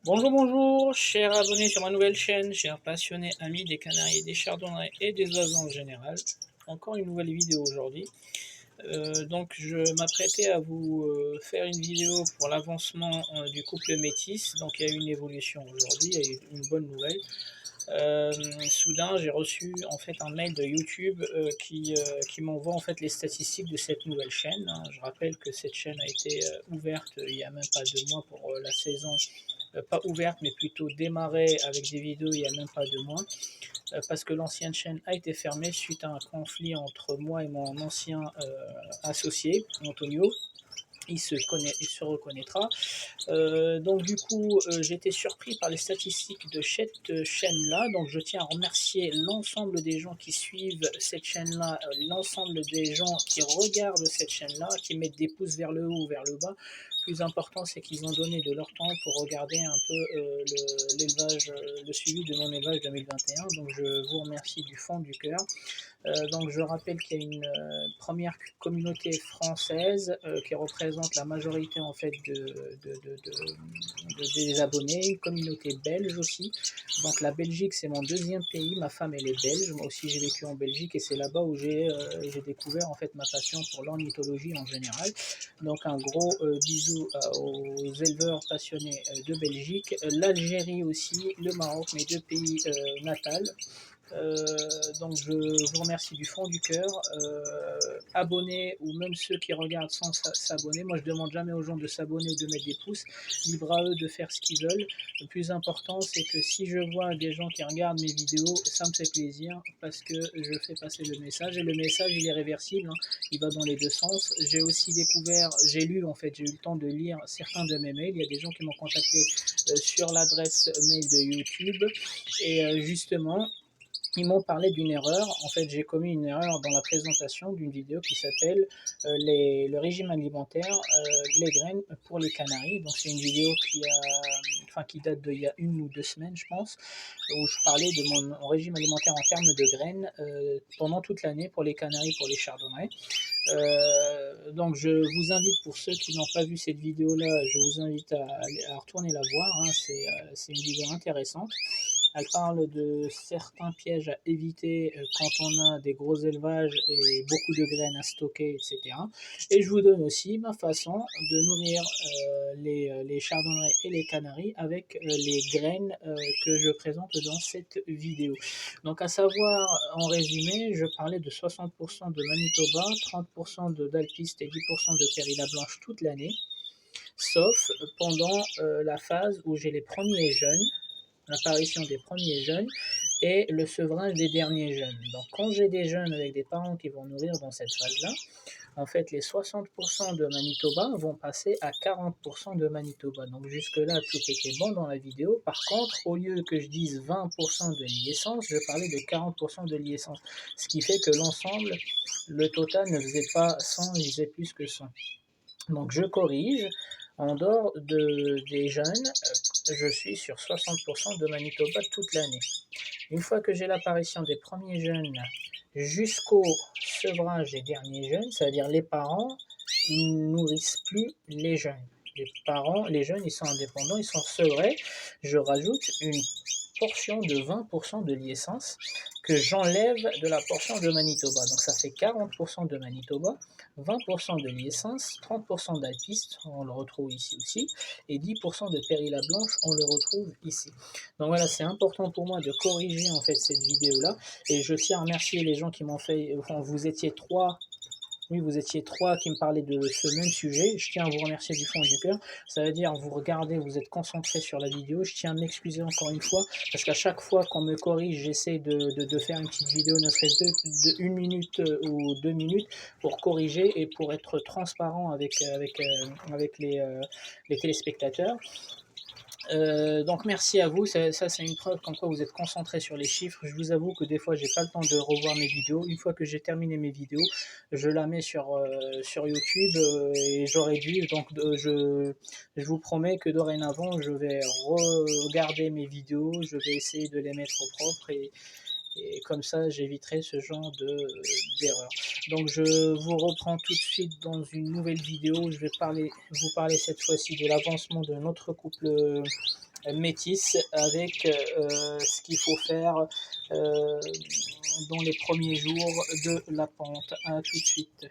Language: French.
Bonjour, bonjour, chers abonnés sur ma nouvelle chaîne, chers passionnés, amis des canaris, des chardonnerets et des oiseaux en général. Encore une nouvelle vidéo aujourd'hui. Donc je m'apprêtais à vous faire une vidéo pour l'avancement du couple métis. Donc il y a eu une évolution aujourd'hui, il y a eu une bonne nouvelle. Soudain, j'ai reçu en fait un mail de YouTube qui m'envoie en fait les statistiques de cette nouvelle chaîne, hein. Je rappelle que cette chaîne a été ouverte il y a même pas 2 mois pour la saison, pas ouverte mais plutôt démarrée avec des vidéos il y a même pas 2 mois, parce que l'ancienne chaîne a été fermée suite à un conflit entre moi et mon ancien associé, Antonio. Il se reconnaîtra. Donc du coup, j'ai été surpris par les statistiques de cette chaîne-là. Donc je tiens à remercier l'ensemble des gens qui suivent cette chaîne-là, l'ensemble des gens qui regardent cette chaîne-là, qui mettent des pouces vers le haut ou vers le bas. Le plus important, c'est qu'ils ont donné de leur temps pour regarder un peu l'élevage, le suivi de mon élevage 2021. Donc je vous remercie du fond du cœur. Donc je rappelle qu'il y a une première communauté française qui représente la majorité en fait des abonnés, une communauté belge aussi. Donc la Belgique c'est mon deuxième pays, ma femme elle est belge, moi aussi j'ai vécu en Belgique et c'est là-bas où j'ai découvert en fait ma passion pour l'ornithologie en général. Donc un gros bisou aux éleveurs passionnés de Belgique, l'Algérie aussi, le Maroc, mes deux pays natals. Donc je vous remercie du fond du cœur. Abonnez ou même ceux qui regardent sans s'abonner. Moi je demande jamais aux gens de s'abonner ou de mettre des pouces. Libre à eux de faire ce qu'ils veulent. Le plus important c'est que si je vois des gens qui regardent mes vidéos, ça me fait plaisir parce que je fais passer le message et le message il est réversible, hein. Il va dans les deux sens. J'ai aussi découvert, j'ai lu en fait, j'ai eu le temps de lire certains de mes mails. Il y a des gens qui m'ont contacté sur l'adresse mail de YouTube et justement ils m'ont parlé d'une erreur. En fait, j'ai commis une erreur dans la présentation d'une vidéo qui s'appelle le régime alimentaire, les graines pour les canaris. Donc, c'est une vidéo qui date d'il y a 1 ou 2 semaines, je pense, où je parlais de mon régime alimentaire en termes de graines pendant toute l'année pour les canaris, pour les chardonnerets. Donc je vous invite, pour ceux qui n'ont pas vu cette vidéo là, je vous invite à retourner la voir, hein. C'est une vidéo intéressante. Elle parle de certains pièges à éviter quand on a des gros élevages et beaucoup de graines à stocker, etc. Et je vous donne aussi ma façon de nourrir les chardonnerets et les canaris avec les graines que je présente dans cette vidéo. Donc à savoir, en résumé, je parlais de 60% de Manitoba, 30% d'alpiste et 10% de Périla Blanche toute l'année, sauf pendant la phase où j'ai les premiers jeunes, l'apparition des premiers jeunes et le sevrage des derniers jeunes. Donc quand j'ai des jeunes avec des parents qui vont nourrir dans cette phase-là, en fait les 60% de Manitoba vont passer à 40% de Manitoba. Donc jusque-là, tout était bon dans la vidéo. Par contre, au lieu que je dise 20% de liessence, je parlais de 40% de liessence. Ce qui fait que l'ensemble, le total ne faisait pas 100, il faisait plus que 100. Donc je corrige, en dehors des jeunes, je suis sur 60% de Manitoba toute l'année. Une fois que j'ai l'apparition des premiers jeunes jusqu'au sevrage des derniers jeunes, c'est-à-dire les parents, ils ne nourrissent plus les jeunes. Les parents, les jeunes, ils sont indépendants, ils sont sevrés. Je rajoute une portion de 20% de liessence que j'enlève de la portion de Manitoba. Donc ça fait 40% de Manitoba, 20% de liessence, 30% d'alpiste, on le retrouve ici aussi, et 10% de périlla blanche, on le retrouve ici. Donc voilà, c'est important pour moi de corriger en fait cette vidéo-là, et je tiens à remercier les gens qui m'ont fait, enfin vous étiez trois. Oui, vous étiez trois qui me parlaient de ce même sujet. Je tiens à vous remercier du fond du cœur. Ça veut dire, vous regardez, vous êtes concentré sur la vidéo. Je tiens à m'excuser encore une fois, parce qu'à chaque fois qu'on me corrige, j'essaie de faire une petite vidéo, ne serait-ce de 1 minute ou 2 minutes, pour corriger et pour être transparent avec les téléspectateurs. Donc merci à vous, ça c'est une preuve comme quoi vous êtes concentré sur les chiffres. Je vous avoue que des fois j'ai pas le temps de revoir mes vidéos. Une fois que j'ai terminé mes vidéos, je la mets sur YouTube et j'aurais dû. Donc je vous promets que dorénavant je vais regarder mes vidéos, je vais essayer de les mettre au propre et comme ça j'éviterai ce genre d'erreur. Donc je vous reprends tout de suite dans une nouvelle vidéo. Je vais vous parler cette fois-ci de l'avancement de notre couple métisse avec ce qu'il faut faire dans les premiers jours de la pente. À tout de suite.